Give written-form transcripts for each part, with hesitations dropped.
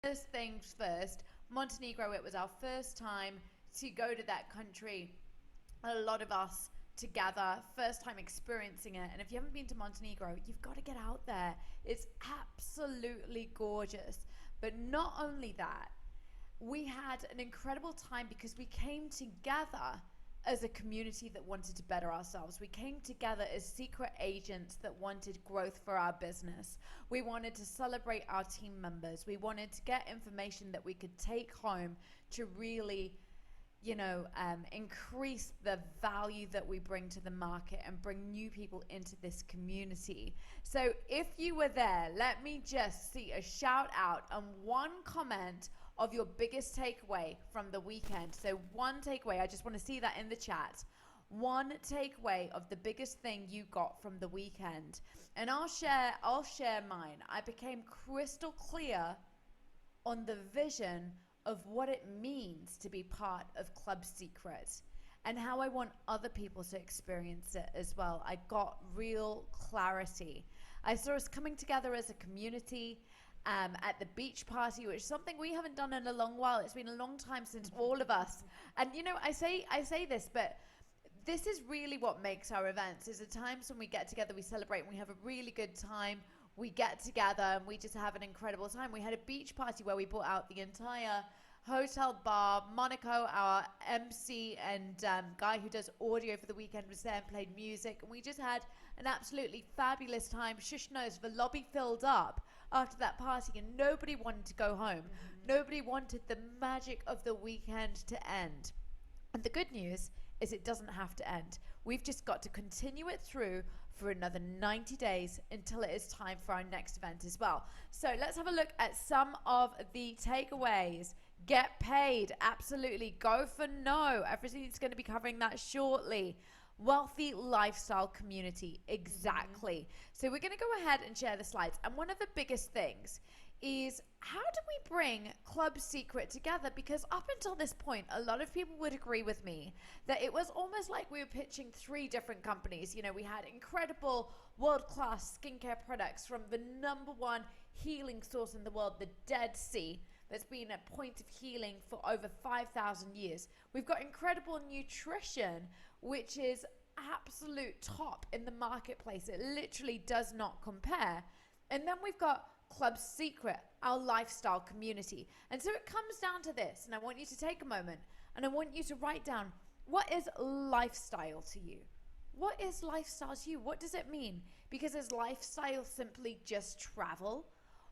First things first, Montenegro, it was our first time to go to that country. A lot of us together, first time experiencing it. And if you haven't been to Montenegro, you've got to get out there. It's absolutely gorgeous. But not only that, we had an incredible time because we came together as a community that wanted to better ourselves. We came together as secret agents that wanted growth for our business. We wanted to celebrate our team members. We wanted to get information that we could take home to really, increase the value that we bring to the market and bring new people into this community. So if you were there, let me just see a shout out and one comment of your biggest takeaway from the weekend. So one takeaway, I just want to see that in the chat. One takeaway of the biggest thing you got from the weekend. And I'll share mine. I became crystal clear on the vision of what it means to be part of Club Secret and how I want other people to experience it as well. I got real clarity. I saw us coming together as a community at the beach party, which is something we haven't done in a long while. It's been a long time since all of us. And I say this, but this is really what makes our events, is the times when we get together, we celebrate, and we have a really good time. We get together and we just have an incredible time. We had a beach party where we brought out the entire hotel bar. Monaco, our MC and guy who does audio for the weekend, was there and played music. And we just had an absolutely fabulous time. Shush knows, the lobby filled up after that party and nobody wanted to go home. Nobody wanted the magic of the weekend to end. And the good news is it doesn't have to end. We've just got to continue it through for another 90 days until it is time for our next event as well. So let's have a look at some of the takeaways. Get paid, absolutely. Go for no. Efrosyni's going to be covering that shortly. Wealthy lifestyle community, exactly. So we're going to go ahead and share the slides. And one of the biggest things is, how do we bring Club Secret together? Because up until this point, a lot of people would agree with me that it was almost like we were pitching three different companies. We had incredible world-class skincare products from the #1 healing source in the world, the Dead Sea, that's been a point of healing for over 5,000 years. We've got incredible nutrition, which is absolute top in the marketplace. It literally does not compare. And then we've got Club Secret, our lifestyle community. And so it comes down to this, and I want you to take a moment and I want you to write down, what is lifestyle to you? What is lifestyle to you? What does it mean? Because is lifestyle simply just travel?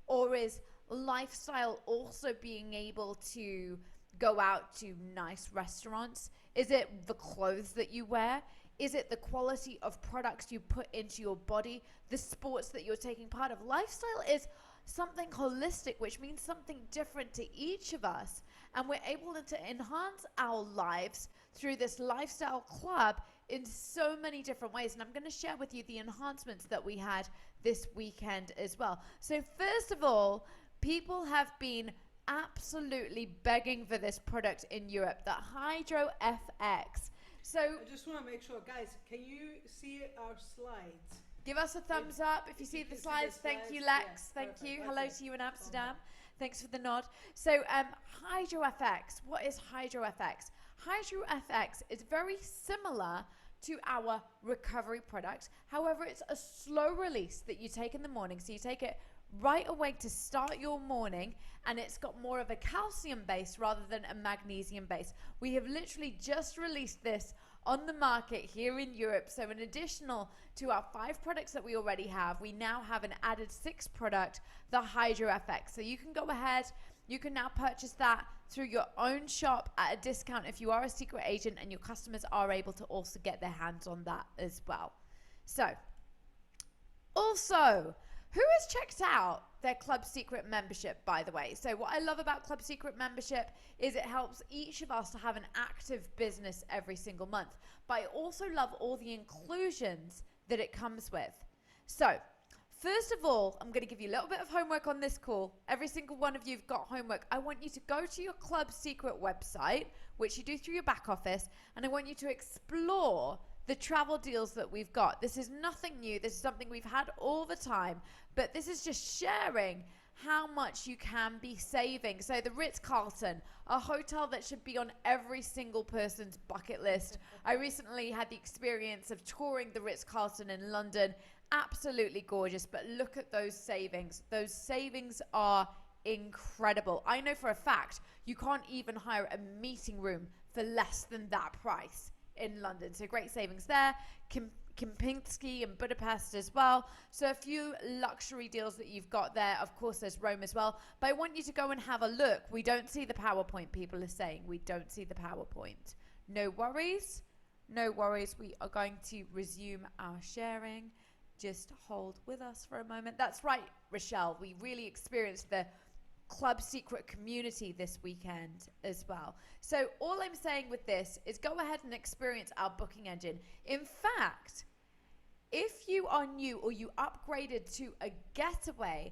Or is lifestyle also being able to go out to nice restaurants? Is it the clothes that you wear? Is it the quality of products you put into your body? The sports that you're taking part of? Lifestyle is something holistic, which means something different to each of us. And we're able to enhance our lives through this lifestyle club in so many different ways. And I'm going to share with you the enhancements that we had this weekend as well. So first of all, people have been absolutely begging for this product in Europe, the Hydro FX. So I just want to make sure, guys, can you see our slides? give us a thumbs up if you see the slides. Thank you, Lex. Thank you. Hello to you in Amsterdam. Thanks for the nod. So Hydro FX. What is Hydro FX? Hydro FX is very similar to our recovery product. However, it's a slow release that you take in the morning. So you take it right away to start your morning, and it's got more of a calcium base rather than a magnesium base. We have literally just released this on the market here in Europe. So in additional to our 5 products that we already have, we now have an added 6th product, the Hydro FX. So you can go ahead, you can now purchase that through your own shop at a discount if you are a secret agent, and your customers are able to also get their hands on that as well. So also, who has checked out their Club Secret membership, by the way? So what I love about Club Secret membership is it helps each of us to have an active business every single month. But I also love all the inclusions that it comes with. So first of all, I'm going to give you a little bit of homework on this call. Every single one of you have got homework. I want you to go to your Club Secret website, which you do through your back office, and I want you to explore the travel deals that we've got. This is nothing new. This is something we've had all the time, but this is just sharing how much you can be saving. So the Ritz-Carlton, a hotel that should be on every single person's bucket list. I recently had the experience of touring the Ritz-Carlton in London. Absolutely gorgeous, but look at those savings. Those savings are incredible. I know for a fact you can't even hire a meeting room for less than that price in London. So great savings there. Kempinski and Budapest as well. So a few luxury deals that you've got there. Of course, there's Rome as well. But I want you to go and have a look. We don't see the PowerPoint, people are saying. We don't see the PowerPoint. No worries. No worries. We are going to resume our sharing. Just hold with us for a moment. That's right, Rochelle. We really experienced the Club Secret community this weekend as well. So all I'm saying with this is go ahead and experience our booking engine. In fact, if you are new or you upgraded to a getaway,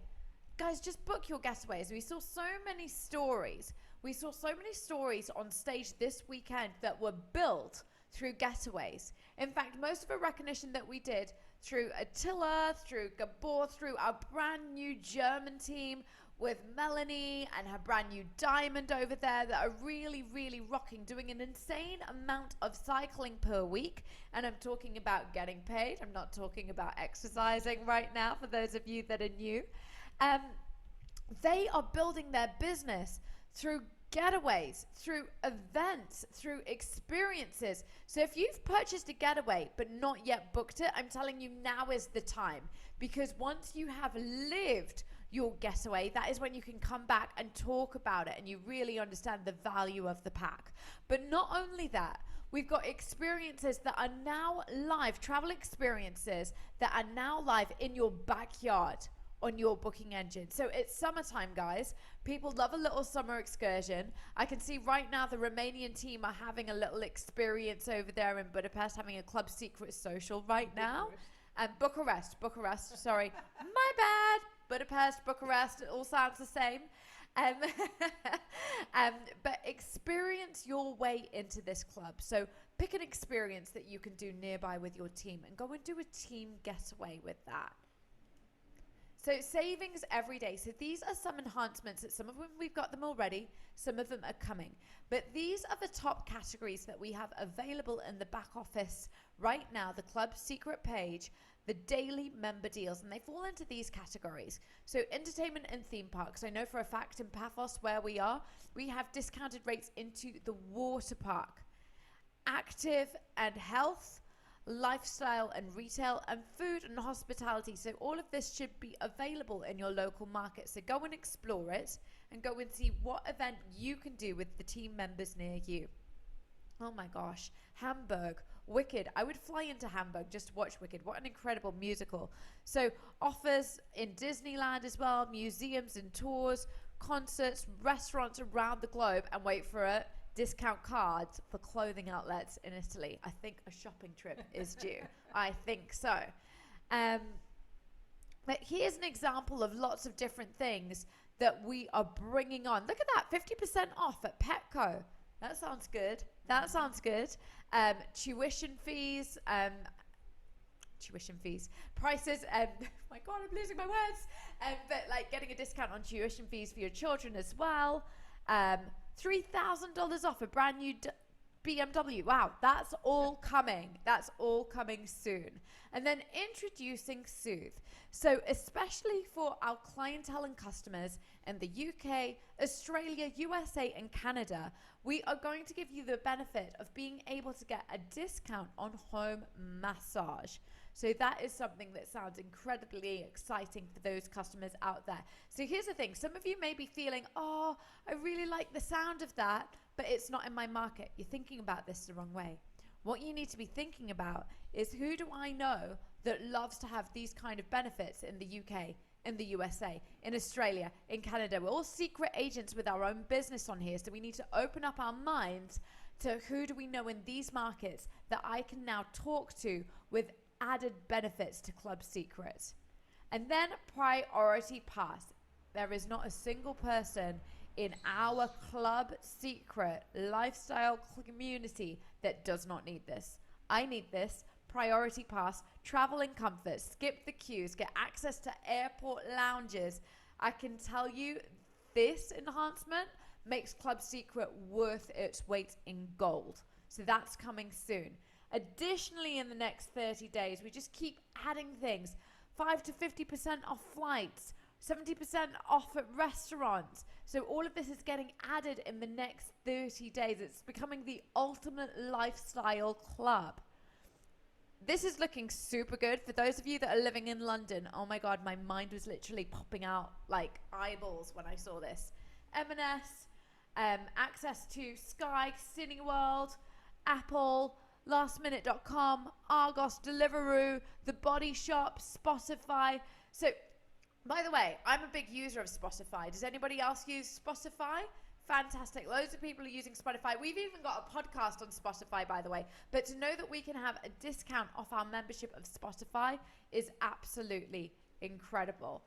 guys, just book your getaways. We saw so many stories. We saw so many stories on stage this weekend that were built through getaways. In fact, most of the recognition that we did through Attila, through Gabor, through our brand new German team with Melanie and her brand new diamond over there that are really, really rocking, doing an insane amount of cycling per week. And I'm talking about getting paid. I'm not talking about exercising right now for those of you that are new. They are building their business through getaways, through events, through experiences. So if you've purchased a getaway but not yet booked it, I'm telling you now is the time, because once you have lived your getaway, that is when you can come back and talk about it and you really understand the value of the pack. But not only that, we've got experiences that are now live, travel experiences that are now live in your backyard on your booking engine. So it's summertime, guys. People love a little summer excursion. I can see right now the Romanian team are having a little experience over there in Budapest, having a Club Secret social right now. And Bucharest, sorry. My bad. Budapest, Bucharest, it all sounds the same. But experience your way into this club. So pick an experience that you can do nearby with your team and go and do a team getaway with that. So savings every day. So these are some enhancements that some of them we've got them already, some of them are coming. But these are the top categories that we have available in the back office right now, the Club Secret page, the daily member deals, and they fall into these categories. So entertainment and theme parks. I know for a fact in Paphos where we are, we have discounted rates into the water park. Active and health, lifestyle and retail, and food and hospitality. So all of this should be available in your local market. So go and explore it and go and see what event you can do with the team members near you. Oh my gosh, Hamburg, Wicked. I would fly into Hamburg just to watch Wicked. What an incredible musical. So offers in Disneyland as well, museums and tours, concerts, restaurants around the globe, and wait for it, discount cards for clothing outlets in Italy. I think a shopping trip is due. I think so. But here's an example of lots of different things that we are bringing on. Look at that, 50% off at Petco. That sounds good. That sounds good. Tuition fees, prices. My God, I'm losing my words. But like getting a discount on tuition fees for your children as well. $3,000 off a brand new BMW. Wow, that's all coming. That's all coming soon. And then introducing Soothe. So especially for our clientele and customers in the UK, Australia, USA, and Canada, we are going to give you the benefit of being able to get a discount on home massage. So that is something that sounds incredibly exciting for those customers out there. So here's the thing. Some of you may be feeling, oh, I really like the sound of that, but it's not in my market. You're thinking about this the wrong way. What you need to be thinking about is, who do I know that loves to have these kind of benefits in the UK, in the USA, in Australia, in Canada? We're all secret agents with our own business on here, so we need to open up our minds to who do we know in these markets that I can now talk to with added benefits to Club Secret. And then Priority Pass. There is not a single person in our Club Secret lifestyle community that does not need this. I need this. Priority Pass, travel in comfort, skip the queues, get access to airport lounges, I can tell you this enhancement makes Club Secret worth its weight in gold. So that's coming soon. Additionally, in the next 30 days, we just keep adding things. 5 to 50% off flights, 70% off at restaurants. So all of this is getting added in the next 30 days. It's becoming the ultimate lifestyle club. This is looking super good. For those of you that are living in London, oh my God, my mind was literally popping out like eyeballs when I saw this. M&S, access to Sky, Cineworld, Apple, lastminute.com, Argos, Deliveroo, The Body Shop, Spotify. So, by the way, I'm a big user of Spotify. Does anybody else use Spotify? Fantastic. Loads of people are using Spotify. We've even got a podcast on Spotify, by the way. But to know that we can have a discount off our membership of Spotify is absolutely incredible.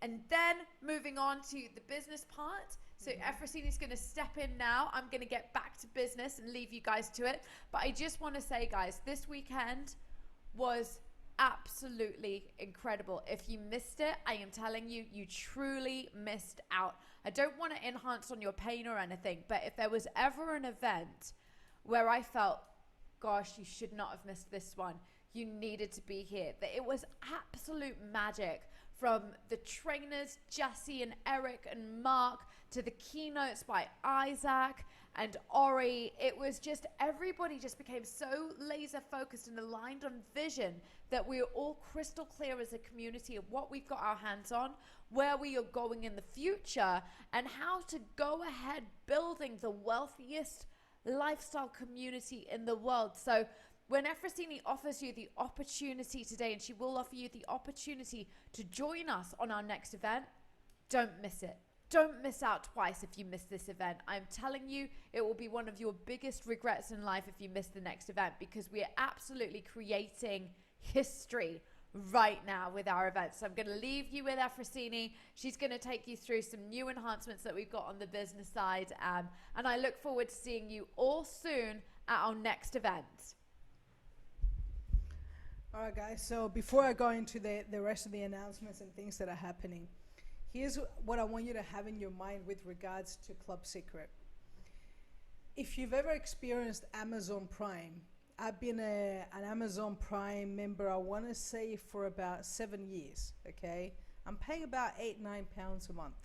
And then moving on to the business part. So Efrosyni is going to step in now. I'm going to get back to business and leave you guys to it. But I just want to say, guys, this weekend was absolutely incredible. If you missed it, I am telling you, you truly missed out. I don't want to enhance on your pain or anything, but if there was ever an event where I felt, gosh, you should not have missed this one, you needed to be here. That it was absolute magic. From the trainers, Jesse and Eric and Mark, to the keynotes by Isaac and Ori. It was just, everybody just became so laser focused and aligned on vision that we are all crystal clear as a community of what we've got our hands on, where we are going in the future, and how to go ahead building the wealthiest lifestyle community in the world. So when Efrosyni offers you the opportunity today, and she will offer you the opportunity to join us on our next event, don't miss it. Don't miss out twice if you miss this event. I'm telling you, it will be one of your biggest regrets in life if you miss the next event, because we are absolutely creating history right now with our events. So I'm going to leave you with Efrosyni. She's going to take you through some new enhancements that we've got on the business side. And I look forward to seeing you all soon at our next event. All right, guys. So before I go into the rest of the announcements and things that are happening, here's what I want you to have in your mind with regards to Club Secret. If you've ever experienced Amazon Prime, I've been an Amazon Prime member, I want to say, for about 7 years, okay? I'm paying about £8-9 a month.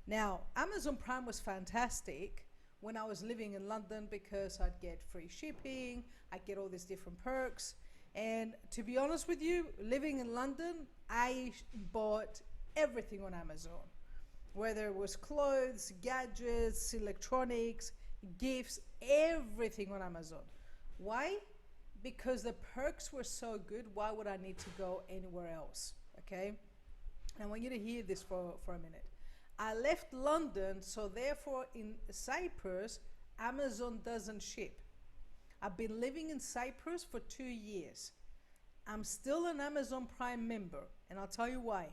Now, Amazon Prime was fantastic when I was living in London because I'd get free shipping, I'd get all these different perks. And to be honest with you, living in London, I bought everything on Amazon, whether it was clothes, gadgets, electronics, gifts, everything on Amazon. Why? Because the perks were so good. Why would I need to go anywhere else? Okay, I want you to hear this for a minute. I left London, so therefore in Cyprus, Amazon doesn't ship. I've been living in Cyprus for 2 years. I'm still an Amazon Prime member, and I'll tell you why.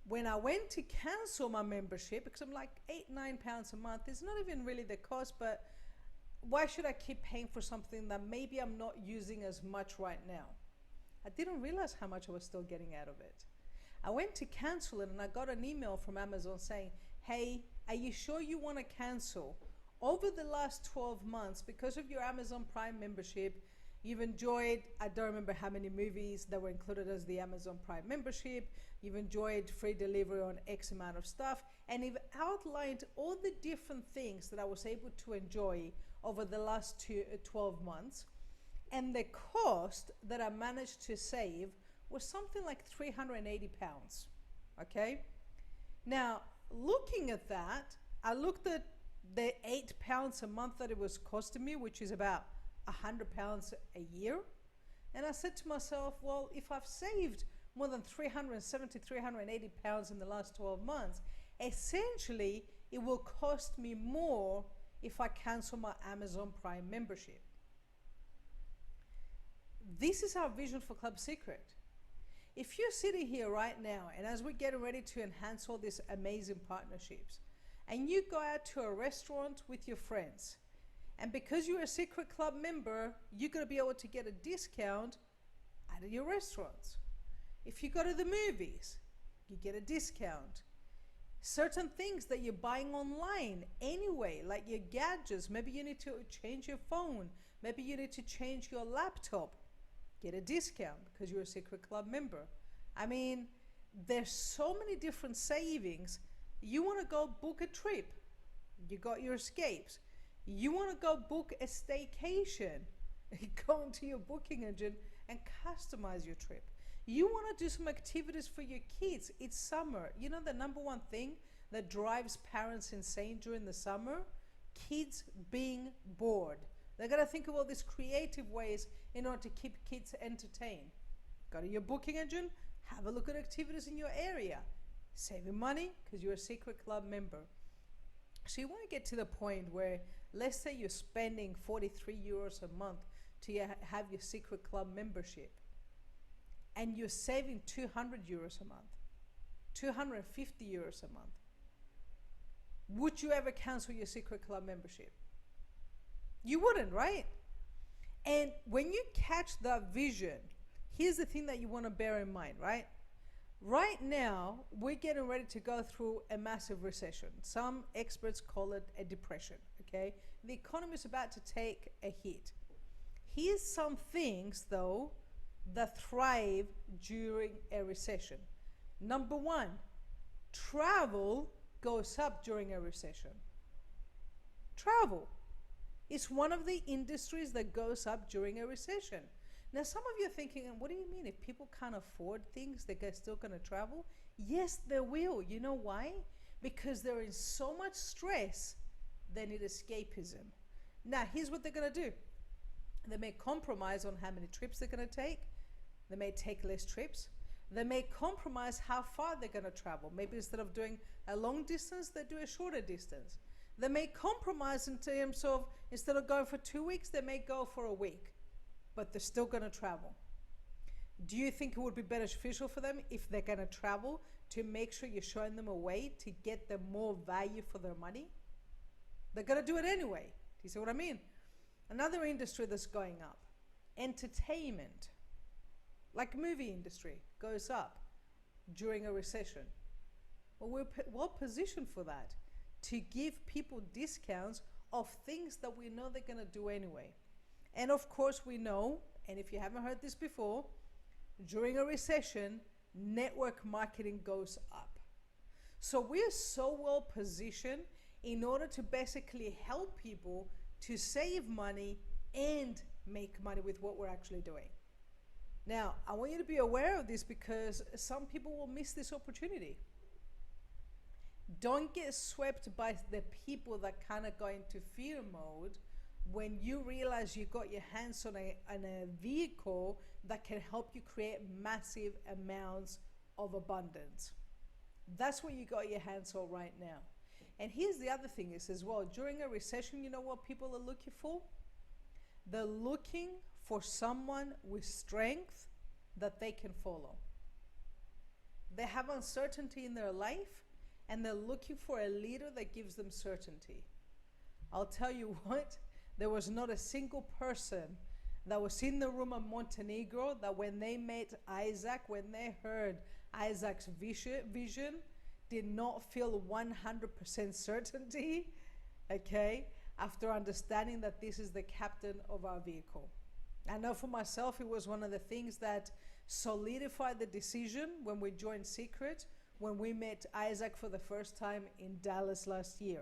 When I went to cancel my membership, because I'm like £8-9 a month, it's not even really the cost, but why should I keep paying for something that maybe I'm not using as much right now? I didn't realize how much I was still getting out of it. I went to cancel it and I got an email from Amazon saying, hey, are you sure you want to cancel? Over the last 12 months, because of your Amazon Prime membership, you've enjoyed, I don't remember how many movies that were included as the Amazon Prime membership. You've enjoyed free delivery on X amount of stuff. And you've outlined all the different things that I was able to enjoy over the last 12 months. And the cost that I managed to save was something like £380. Okay? Now, looking at that, I looked at the £8 a month that it was costing me, which is about £100 a year. And I said to myself, well, if I've saved more than £380 in the last 12 months, essentially it will cost me more if I cancel my Amazon Prime membership. This is our vision for Club Secret. If you're sitting here right now, and as we're getting ready to enhance all these amazing partnerships, and you go out to a restaurant with your friends, and because you're a Secret Club member, you're going to be able to get a discount at your restaurants. If you go to the movies, you get a discount. Certain things that you're buying online anyway, like your gadgets, maybe you need to change your phone, maybe you need to change your laptop, get a discount because you're a Secret Club member. I mean, there's so many different savings. You want to go book a trip, you got your escapes. You want to go book a staycation, go into your booking engine and customize your trip. You want to do some activities for your kids. It's summer. You know the number one thing that drives parents insane during the summer? Kids being bored. They're going to think of all these creative ways in order to keep kids entertained. Go to your booking engine, have a look at activities in your area. Saving money because you're a Secret Club member. So you want to get to the point where, let's say you're spending 43 euros a month to have your Secret Club membership, and you're saving 200 euros a month, 250 euros a month. Would you ever cancel your Secret Club membership? You wouldn't, right? And when you catch that vision, here's the thing that you want to bear in mind, right? Right now, we're getting ready to go through a massive recession. Some experts call it a depression, okay? The economy is about to take a hit. Here's some things, though, that thrive during a recession. Number one, travel goes up during a recession. Travel is one of the industries that goes up during a recession. Now, some of you are thinking, what do you mean? If people can't afford things, they're still going to travel? Yes, they will. You know why? Because they're in so much stress, they need escapism. Now, here's what they're going to do. They may compromise on how many trips they're going to take. They may take less trips. They may compromise how far they're going to travel. Maybe instead of doing a long distance, they do a shorter distance. They may compromise in terms of, instead of going for 2 weeks, they may go for a week. But they're still going to travel. Do you think it would be beneficial for them if they're going to travel to make sure you're showing them a way to get them more value for their money? They're going to do it anyway. Do you see what I mean? Another industry that's going up, entertainment, like movie industry, goes up during a recession. Well, we're well positioned for that, to give people discounts of things that we know they're going to do anyway. And of course we know, and if you haven't heard this before, during a recession, network marketing goes up. So we're so well positioned in order to basically help people to save money and make money with what we're actually doing. Now, I want you to be aware of this because some people will miss this opportunity. Don't get swept by the people that kind of go into fear mode when you realize you got your hands on a vehicle that can help you create massive amounts of abundance. That's what you got your hands on right now. And here's the other thing is as well, during a recession, you know what people are looking for? They're looking for someone with strength that they can follow. They have uncertainty in their life and they're looking for a leader that gives them certainty. I'll tell you what, there was not a single person that was in the room of Montenegro that when they met Isaac, when they heard Isaac's vision, did not feel 100% certainty, okay, after understanding that this is the captain of our vehicle. I know for myself, it was one of the things that solidified the decision when we joined Secret, when we met Isaac for the first time in Dallas last year.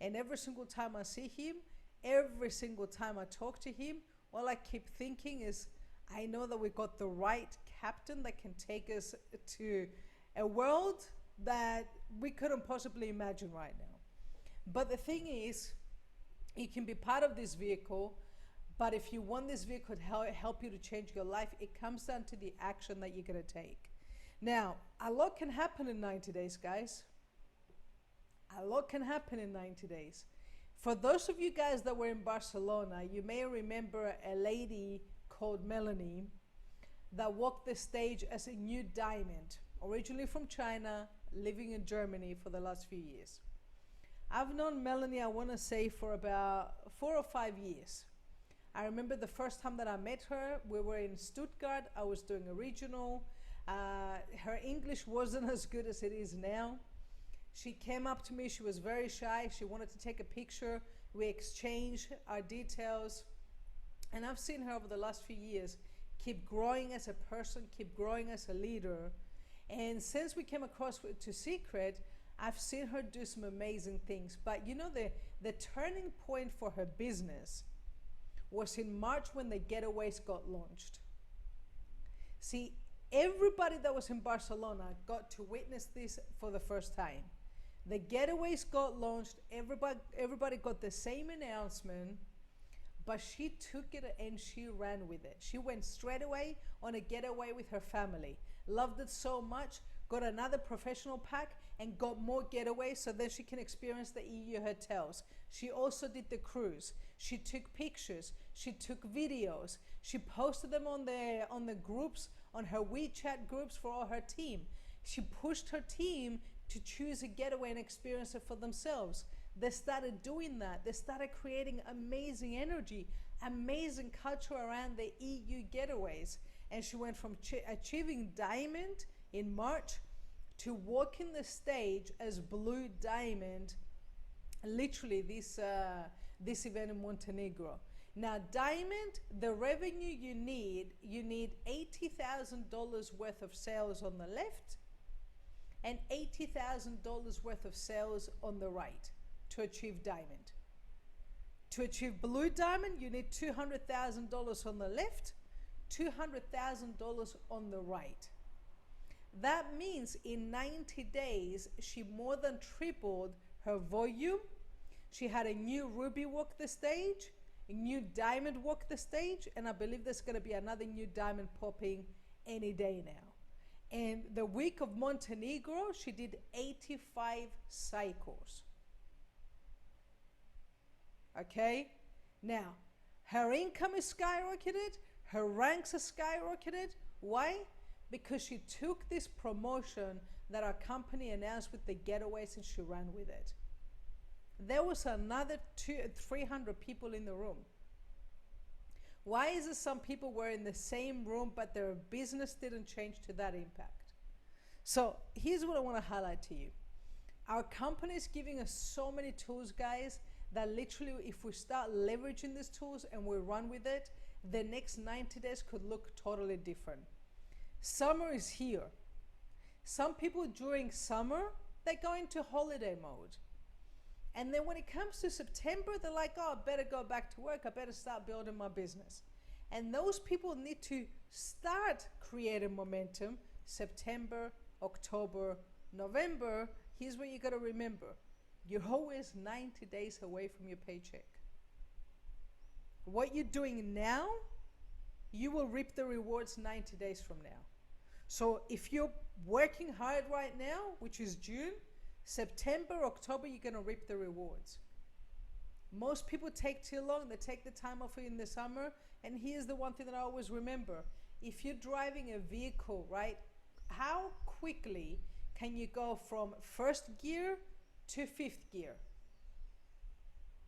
And every single time I see him, every single time I talk to him, all I keep thinking is, I know that we got the right captain that can take us to a world that we couldn't possibly imagine right now. But the thing is, you can be part of this vehicle, but if you want this vehicle to help you to change your life, it comes down to the action that you're going to take. Now, a lot can happen in 90 days, guys. A lot can happen in 90 days. For those of you guys that were in Barcelona, you may remember a lady called Melanie that walked the stage as a new diamond, originally from China, living in Germany for the last few years. I've known Melanie, I want to say, for about 4 or 5 years. I remember the first time that I met her, we were in Stuttgart. I was doing a regional. Her English wasn't as good as it is now. She came up to me, she was very shy, she wanted to take a picture, we exchanged our details, and I've seen her over the last few years keep growing as a person, keep growing as a leader, and since we came across to Secret, I've seen her do some amazing things. But you know, the turning point for her business was in March when the Getaways got launched. See, everybody that was in Barcelona got to witness this for the first time. The Getaways got launched, everybody got the same announcement, but she took it and she ran with it. She went straight away on a getaway with her family. Loved it so much, got another professional pack and got more getaways so then she can experience the EU hotels. She also did the cruise. She took pictures, she took videos, she posted them on the groups, on her WeChat groups for all her team. She pushed her team to choose a getaway and experience it for themselves. They started doing that. They started creating amazing energy, amazing culture around the EU getaways. And she went from achieving diamond in March to walking the stage as blue diamond, literally this event in Montenegro. Now diamond, the revenue you need $80,000 worth of sales on the left and $80,000 worth of sales on the right to achieve diamond. To achieve blue diamond, you need $200,000 on the left, $200,000 on the right. That means in 90 days, she more than tripled her volume. She had a new ruby walk the stage, a new diamond walk the stage, and I believe there's going to be another new diamond popping any day now. And the week of Montenegro, she did 85 cycles. Okay? Now, her income is skyrocketed, her ranks are skyrocketed. Why? Because she took this promotion that our company announced with the Getaways and she ran with it. There was another 300 people in the room. Why is it some people were in the same room but their business didn't change to that impact? So here's what I want to highlight to you. Our company is giving us so many tools, guys, that literally if we start leveraging these tools and we run with it, the next 90 days could look totally different. Summer is here. Some people during summer, they go into holiday mode. And then when it comes to September, they're like, oh, I better go back to work. I better start building my business. And those people need to start creating momentum. September, October, November. Here's what you got to remember. You're always 90 days away from your paycheck. What you're doing now, you will reap the rewards 90 days from now. So if you're working hard right now, which is June, September, October, you're going to reap the rewards. Most people take too long. They take the time off in the summer. And here's the one thing that I always remember. If you're driving a vehicle, right, how quickly can you go from first gear to fifth gear?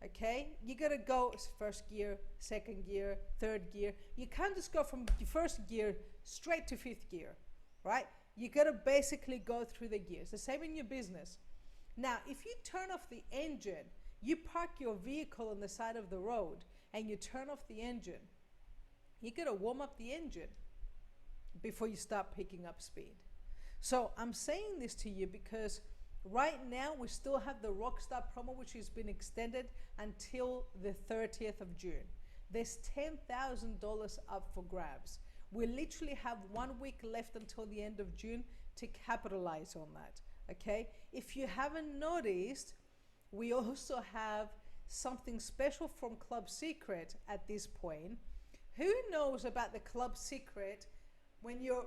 Okay, you gotta go first gear, second gear, third gear. You can't just go from first gear straight to fifth gear, right? You gotta basically go through the gears. The same in your business. Now, if you turn off the engine, you park your vehicle on the side of the road and you turn off the engine, you gotta warm up the engine before you start picking up speed. So I'm saying this to you because right now we still have the Rockstar promo, which has been extended until the 30th of June. There's $10,000 up for grabs. We literally have 1 week left until the end of June to capitalize on that, okay? If you haven't noticed, we also have something special from Club Secret at this point. Who knows about the Club Secret? When you're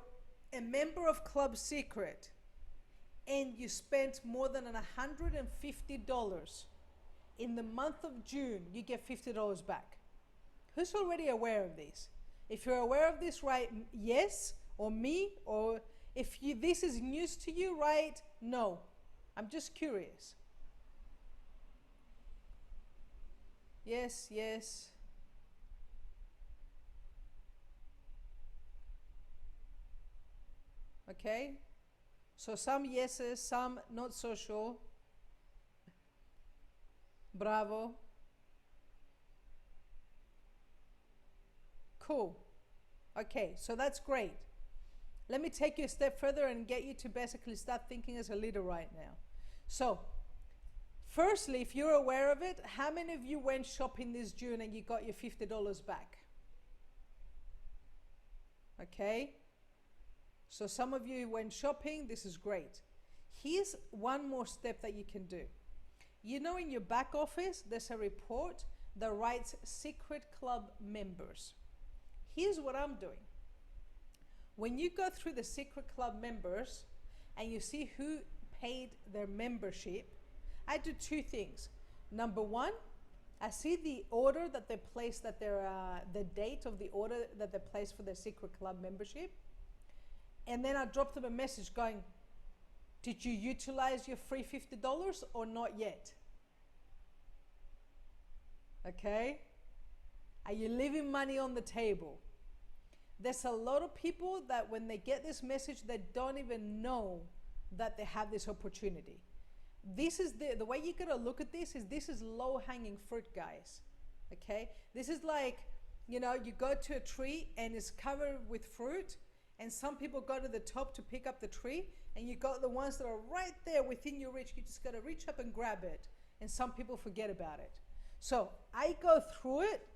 a member of Club Secret and you spent more than $150 in the month of June, you get $50 back. Who's already aware of this? If you're aware of this, write yes or me, or if this is news to you, write no. I'm just curious. Yes, yes. Okay? So some yeses, some not so sure. Bravo. Cool. Okay, so that's great. Let me take you a step further and get you to basically start thinking as a leader right now. So, firstly, if you're aware of it, how many of you went shopping this June and you got your $50 back? Okay? So some of you went shopping, this is great. Here's one more step that you can do. You know, in your back office, there's a report that writes secret club members. Here's what I'm doing. When you go through the secret club members and you see who paid their membership, I do two things. Number one, I see the order that they placed, the date of the order that they placed for their secret club membership. And then I drop them a message going, did you utilize your free $50 or not yet? Okay? Are you leaving money on the table? There's a lot of people that when they get this message, they don't even know that they have this opportunity. This is the way you gotta look at this is low-hanging fruit, guys. Okay? This is like, you know, you go to a tree and it's covered with fruit, and some people go to the top to pick up the tree, and you got the ones that are right there within your reach. You just gotta reach up and grab it, and some people forget about it. So I go through it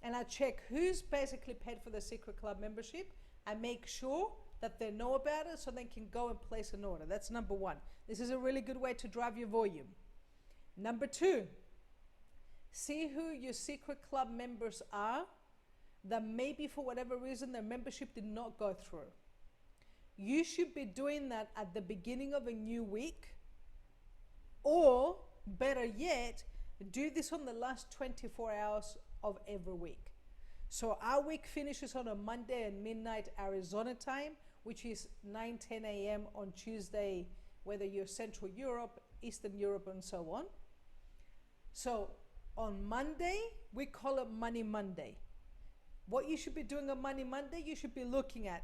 and I check who's basically paid for the secret club membership. I make sure that they know about it so they can go and place an order. That's number one. This is a really good way to drive your volume. Number two, see who your secret club members are that maybe for whatever reason their membership did not go through. You should be doing that at the beginning of a new week, or better yet, do this on the last 24 hours of every week. So our week finishes on a Monday at midnight Arizona time, which is 9-10 a.m. on Tuesday, whether you're Central Europe, Eastern Europe, and so on. So on Monday, we call it Money Monday. What you should be doing on Money Monday, you should be looking at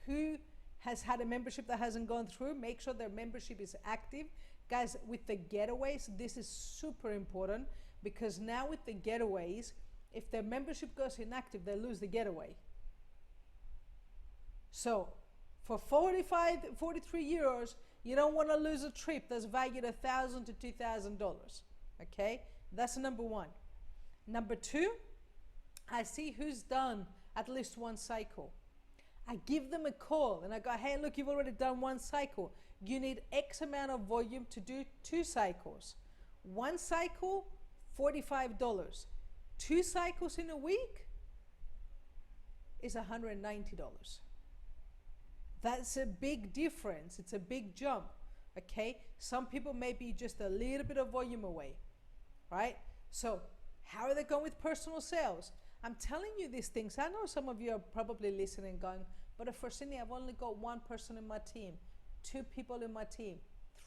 who has had a membership that hasn't gone through. Make sure their membership is active. Guys, with the getaways, this is super important, because now with the getaways, if their membership goes inactive, they lose the getaway. So for 43 euros, you don't want to lose a trip that's valued $1,000 to $2,000. Okay, that's number one. Number two, I see who's done at least one cycle. I give them a call and I go, hey, look, you've already done one cycle. You need X amount of volume to do 2 cycles. 1 cycle, $45. 2 cycles in a week is $190. That's a big difference. It's a big jump. Okay, some people may be just a little bit of volume away, right? So how are they going with personal sales? I'm telling you these things. I know some of you are probably listening going, but Efrosyni, I've only got 1 person in my team, 2 people in my team,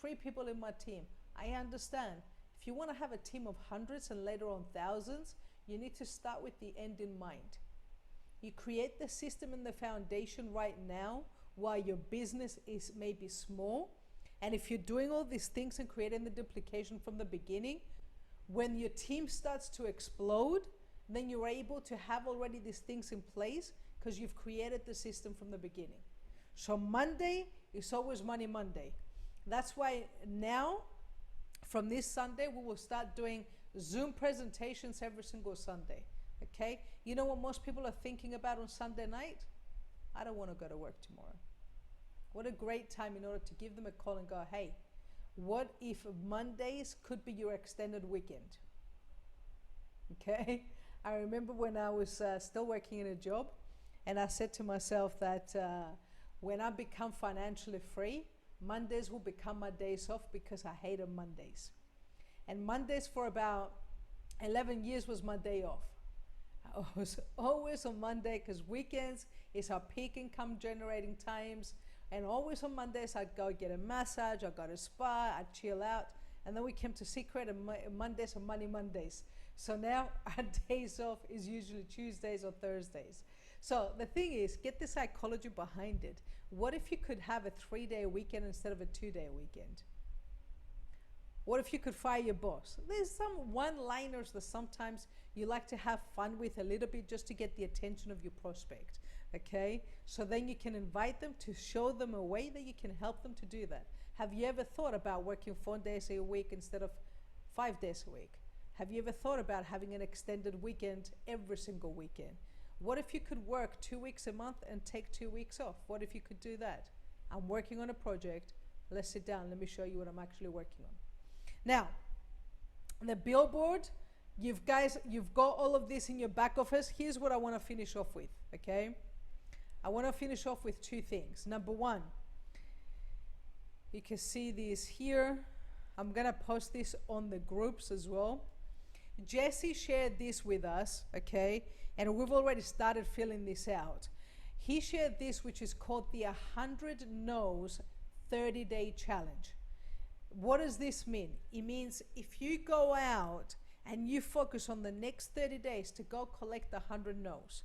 3 people in my team. I understand. If you want to have a team of hundreds and later on thousands, you need to start with the end in mind. You create the system and the foundation right now while your business is maybe small. And if you're doing all these things and creating the duplication from the beginning, when your team starts to explode, then you're able to have already these things in place because you've created the system from the beginning. So Monday is always Money Monday. That's why now, from this Sunday, we will start doing Zoom presentations every single Sunday. Okay? You know what most people are thinking about on Sunday night? I don't want to go to work tomorrow. What a great time in order to give them a call and go, hey, what if Mondays could be your extended weekend? Okay? I remember when I was still working in a job, and I said to myself that when I become financially free, Mondays will become my days off because I hated Mondays. And Mondays for about 11 years was my day off. I was always on Monday because weekends is our peak income generating times. And always on Mondays, I'd go get a massage, I'd go to spa, I'd chill out. And then we came to Secret, and Mondays are Money Mondays. So now our days off is usually Tuesdays or Thursdays. So the thing is, get the psychology behind it. What if you could have a 3-day weekend instead of a 2-day weekend? What if you could fire your boss? There's some one-liners that sometimes you like to have fun with a little bit just to get the attention of your prospect, okay? So then you can invite them to show them a way that you can help them to do that. Have you ever thought about working 4 days a week instead of 5 days a week? Have you ever thought about having an extended weekend every single weekend? What if you could work 2 weeks a month and take 2 weeks off? What if you could do that? I'm working on a project. Let's sit down. Let me show you what I'm actually working on. Now, the billboard, you've got all of this in your back office. Here's what I want to finish off with, okay? I want to finish off with 2 things. Number 1, you can see this here. I'm going to post this on the groups as well. Jesse shared this with us, okay? And we've already started filling this out. He shared this, which is called the 100 No's 30-day challenge. What does this mean? It means if you go out and you focus on the next 30 days to go collect 100 no's.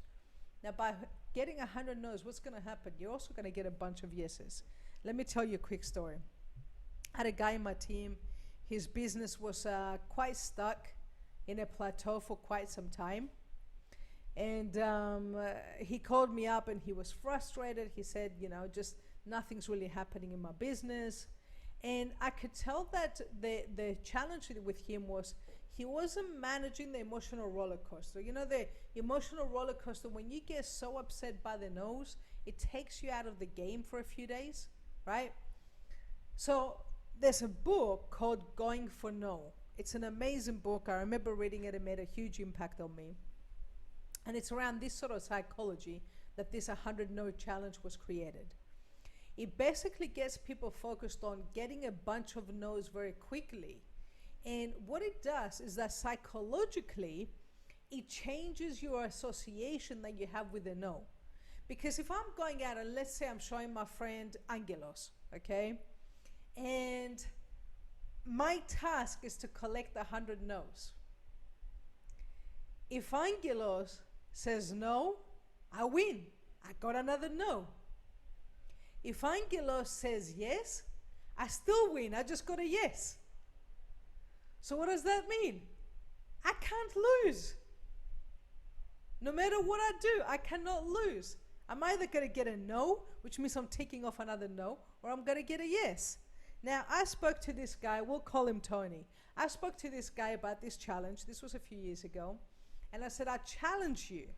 Now, by getting 100 no's, what's going to happen? You're also going to get a bunch of yeses. Let me tell you a quick story. I had a guy in my team. His business was quite stuck in a plateau for quite some time. And he called me up and he was frustrated. He said, you know, just nothing's really happening in my business. And I could tell that the challenge with him was he wasn't managing the emotional roller coaster. You know, the emotional roller coaster, when you get so upset by the no's, it takes you out of the game for a few days, right? So there's a book called Going for No. It's an amazing book. I remember reading it. It made a huge impact on me. And it's around this sort of psychology that this 100 No challenge was created. It basically gets people focused on getting a bunch of no's very quickly. And what it does is that psychologically, it changes your association that you have with a no. Because if I'm going out and let's say I'm showing my friend Angelos, okay? And my task is to collect 100 no's. If Angelos says no, I win. I got another no. If Angelos says yes, I still win. I just got a yes. So what does that mean? I can't lose. No matter what I do, I cannot lose. I'm either going to get a no, which means I'm taking off another no, or I'm going to get a yes. Now, I spoke to this guy. We'll call him Tony. I spoke to this guy about this challenge. This was a few years ago. And I said, I challenge you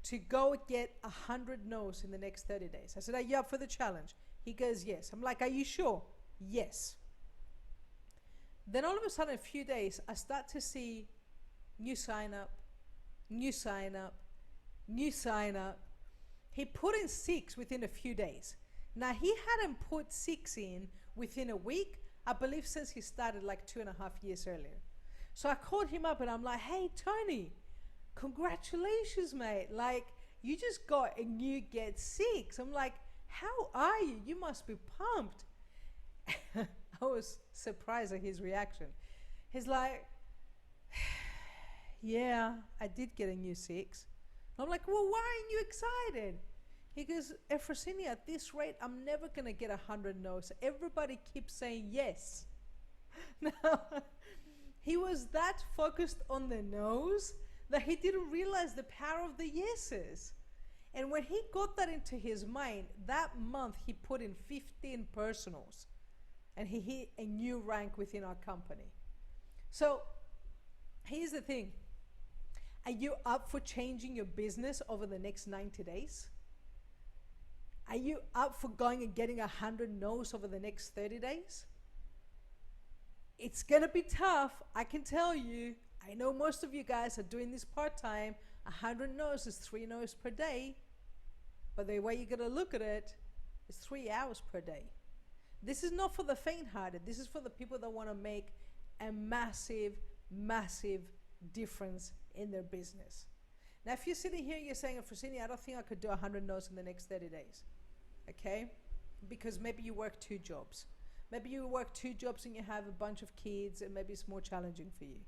to go get 100 no's in the next 30 days. I said, are you up for the challenge? He goes, yes. I'm like, are you sure? Yes. Then all of a sudden, a few days, I start to see new sign up, new sign up, new sign up. He put in 6 within a few days. Now, he hadn't put 6 in within a week, I believe, since he started like 2.5 years earlier. So I called him up and I'm like, hey, Tony, congratulations, mate. Like, you just got a new get 6. I'm like, how are you? You must be pumped. I was surprised at his reaction. He's like, yeah, I did get a new 6. I'm like, well, why aren't you excited? He goes, Efrosyni, at this rate, I'm never going to get 100 no's. Everybody keeps saying yes. Now, he was that focused on the no's that he didn't realize the power of the yeses. And when he got that into his mind, that month he put in 15 personals. And he hit a new rank within our company. So, here's the thing. Are you up for changing your business over the next 90 days? Are you up for going and getting 100 no's over the next 30 days? It's going to be tough, I can tell you. I know most of you guys are doing this part-time. 100 no's is 3 no's per day. But the way you're going to look at it is 3 hours per day. This is not for the faint-hearted. This is for the people that want to make a massive, massive difference in their business. Now, if you're sitting here, you're saying, Efrosyni, I don't think I could do 100 no's in the next 30 days. Okay? Because maybe you work 2 jobs. Maybe you work 2 jobs and you have a bunch of kids and maybe it's more challenging for you.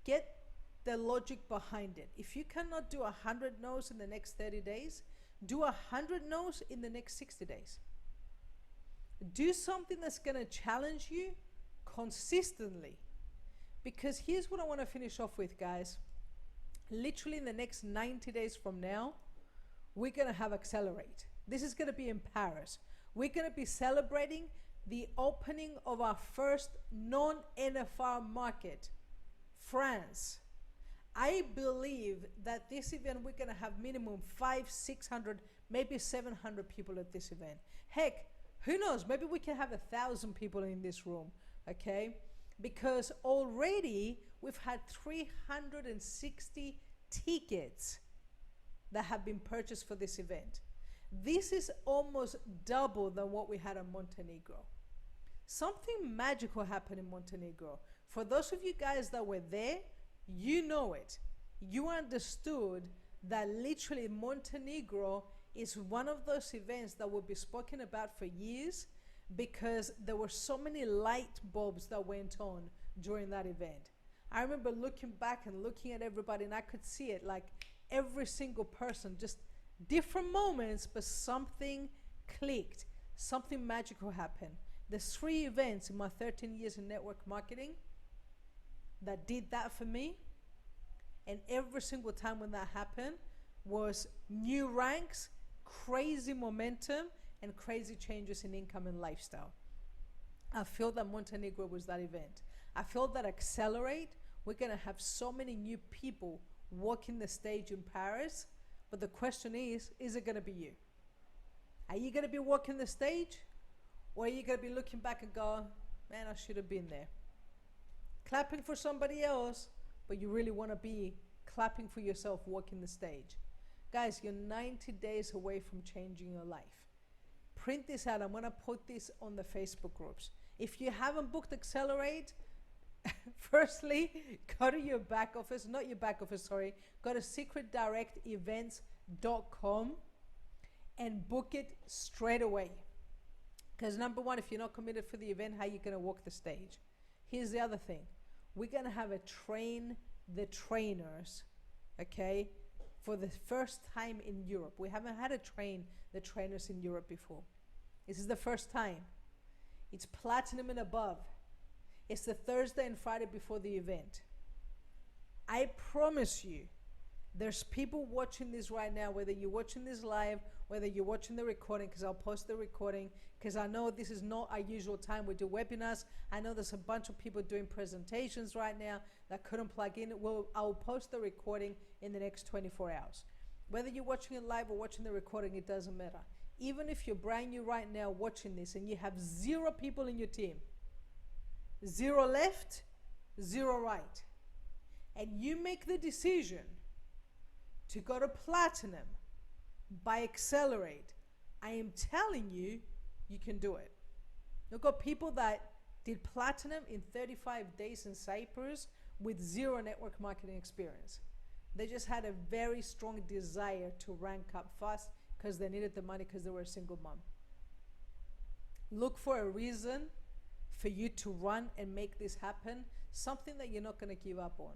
Get the logic behind it. If you cannot do 100 no's in the next 30 days, do 100 no's in the next 60 days. Do something that's going to challenge you consistently. Because here's what I want to finish off with, guys. Literally in the next 90 days from now, we're going to have Accelerate. This is going to be in Paris. We're going to be celebrating the opening of our first non-NFR market, France. I believe that this event, we're going to have minimum 500, 600, maybe 700 people at this event. Heck, who knows? Maybe we can have 1,000 people in this room, okay? Because already we've had 360 tickets that have been purchased for this event. This is almost double than what we had in Montenegro. Something magical happened in Montenegro. For those of you guys that were there, you know it. You understood that literally Montenegro is one of those events that will be spoken about for years, because there were so many light bulbs that went on during that event. I remember looking back and looking at everybody, and I could see it, like every single person, just different moments, but something clicked, something magical happened. There's 3 events in my 13 years in network marketing that did that for me, and every single time when that happened was new ranks, crazy momentum, and crazy changes in income and lifestyle. I feel that Montenegro was that event. I feel that Accelerate, we're going to have so many new people walking the stage in Paris, but the question is it going to be you? Are you going to be walking the stage, or are you going to be looking back and go, man, I should have been there? Clapping for somebody else, but you really want to be clapping for yourself, walking the stage. Guys, you're 90 days away from changing your life. Print this out. I'm going to put this on the Facebook groups. If you haven't booked Accelerate, firstly, go to your back office, not your back office, sorry, go to secretdirectevents.com and book it straight away. Because number one, if you're not committed for the event, how are you going to walk the stage? Here's the other thing. We're going to have a train the trainers, okay, for the first time in Europe. We haven't had a train the trainers in Europe before. This is the first time. It's platinum and above. It's the Thursday and Friday before the event. I promise you, there's people watching this right now, whether you're watching this live, whether you're watching the recording, because I'll post the recording, because I know this is not our usual time. We do webinars. I know there's a bunch of people doing presentations right now that couldn't plug in. Well, I'll post the recording in the next 24 hours. Whether you're watching it live or watching the recording, it doesn't matter. Even if you're brand new right now watching this and you have 0 people in your team, 0 left, 0 right, and you make the decision to go to platinum by Accelerate, I am telling you, you can do it. You've got people that did platinum in 35 days in Cyprus with 0 network marketing experience. They just had a very strong desire to rank up fast because they needed the money because they were a single mom. Look for a reason for you to run and make this happen, something that you're not going to give up on.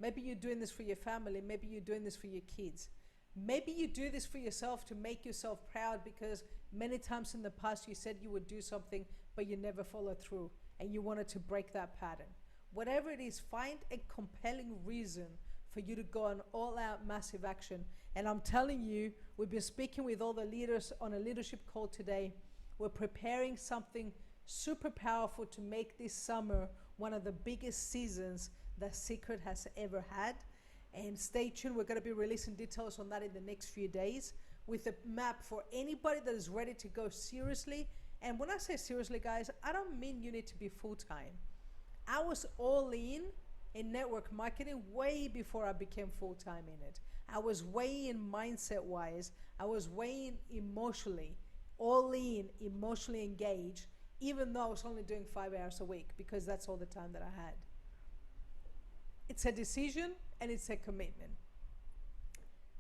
Maybe you're doing this for your family. Maybe you're doing this for your kids. Maybe you do this for yourself to make yourself proud, because many times in the past you said you would do something, but you never followed through and you wanted to break that pattern. Whatever it is, find a compelling reason for you to go on all-out massive action. And I'm telling you, we've been speaking with all the leaders on a leadership call today. We're preparing something super powerful to make this summer one of the biggest seasons that Secret has ever had. And stay tuned, we're going to be releasing details on that in the next few days with a map for anybody that is ready to go seriously. And when I say seriously, guys, I don't mean you need to be full-time. I was all in network marketing way before I became full-time in it. I was way in mindset-wise. I was way in emotionally, all in, emotionally engaged, even though I was only doing 5 hours a week, because that's all the time that I had. It's a decision and it's a commitment.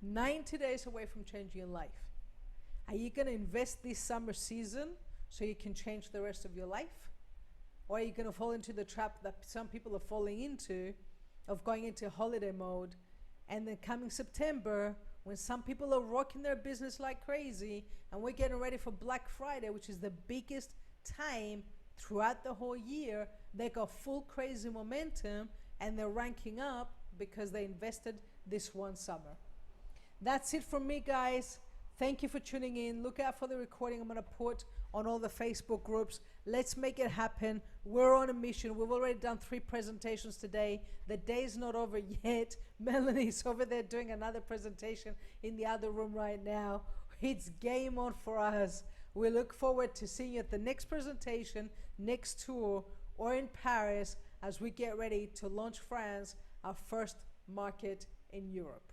90 days away from changing your life. Are you going to invest this summer season so you can change the rest of your life? Or are you going to fall into the trap that some people are falling into of going into holiday mode. And then coming September, when some people are rocking their business like crazy, and we're getting ready for Black Friday, which is the biggest time throughout the whole year, they got full crazy momentum and they're ranking up because they invested this one summer. That's it from me, guys. Thank you for tuning in. Look out for the recording I'm going to put on all the Facebook groups. Let's make it happen. We're on a mission. We've already done 3 presentations today. The day's not over yet. Melanie's over there doing another presentation in the other room right now. It's game on for us. We look forward to seeing you at the next presentation, next tour, or in Paris as we get ready to launch France, our first market in Europe.